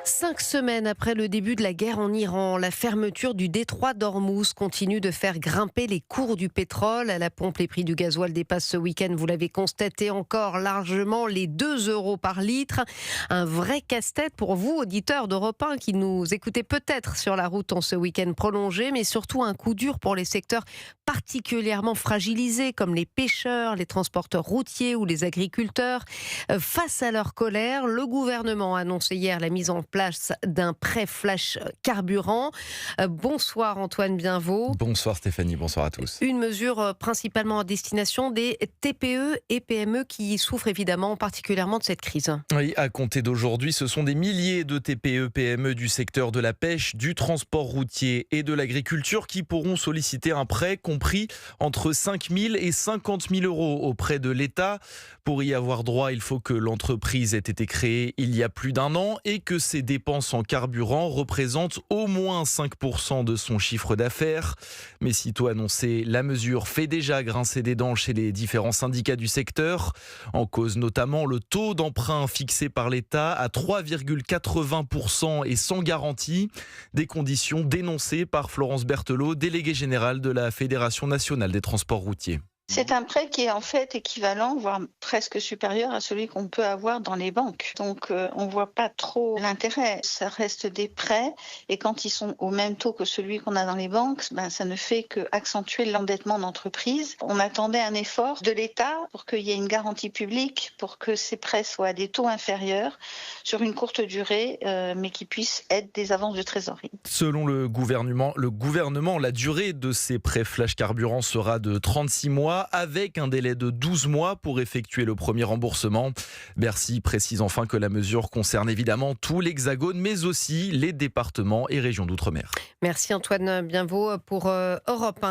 5 semaines après le début de la guerre en Iran, la fermeture du détroit d'Ormuz continue de faire grimper les cours du pétrole. À la pompe, les prix du gasoil dépassent ce week-end, vous l'avez constaté, encore largement les 2 euros par litre. Un vrai casse-tête pour vous, auditeurs d'Europe 1, qui nous écoutez peut-être sur la route en ce week-end prolongé, mais surtout un coup dur pour les secteurs particulièrement fragilisés, comme les pêcheurs, les transporteurs routiers ou les agriculteurs. Face à leur colère, le gouvernement a annoncé hier la mise en place d'un prêt flash carburant. Bonsoir Antoine Bienvaux. Bonsoir Stéphanie, bonsoir à tous. Une mesure principalement à destination des TPE et PME qui souffrent évidemment particulièrement de cette crise. Oui, à compter d'aujourd'hui, ce sont des milliers de TPE, PME du secteur de la pêche, du transport routier et de l'agriculture qui pourront solliciter un prêt compris entre 5 000 et 50 000 euros auprès de l'État. Pour y avoir droit, il faut que l'entreprise ait été créée il y a plus d'1 an et que ses dépenses en carburant représentent au moins 5% de son chiffre d'affaires. Mais sitôt annoncé, la mesure fait déjà grincer des dents chez les différents syndicats du secteur. En cause notamment le taux d'emprunt fixé par l'État à 3,80% et sans garantie. Des conditions dénoncées par Florence Berthelot, déléguée générale de la Fédération nationale des transports routiers. C'est un prêt qui est en fait équivalent, voire presque supérieur à celui qu'on peut avoir dans les banques. Donc on ne voit pas trop l'intérêt. Ça reste des prêts et quand ils sont au même taux que celui qu'on a dans les banques, ça ne fait qu'accentuer l'endettement d'entreprise. On attendait un effort de l'État pour qu'il y ait une garantie publique, pour que ces prêts soient à des taux inférieurs sur une courte durée, mais qui puissent être des avances de trésorerie. Selon le gouvernement, la durée de ces prêts flash carburant sera de 36 mois avec un délai de 12 mois pour effectuer le premier remboursement. Bercy précise enfin que la mesure concerne évidemment tout l'Hexagone, mais aussi les départements et régions d'outre-mer. Merci Antoine Bienvaux pour Europe 1.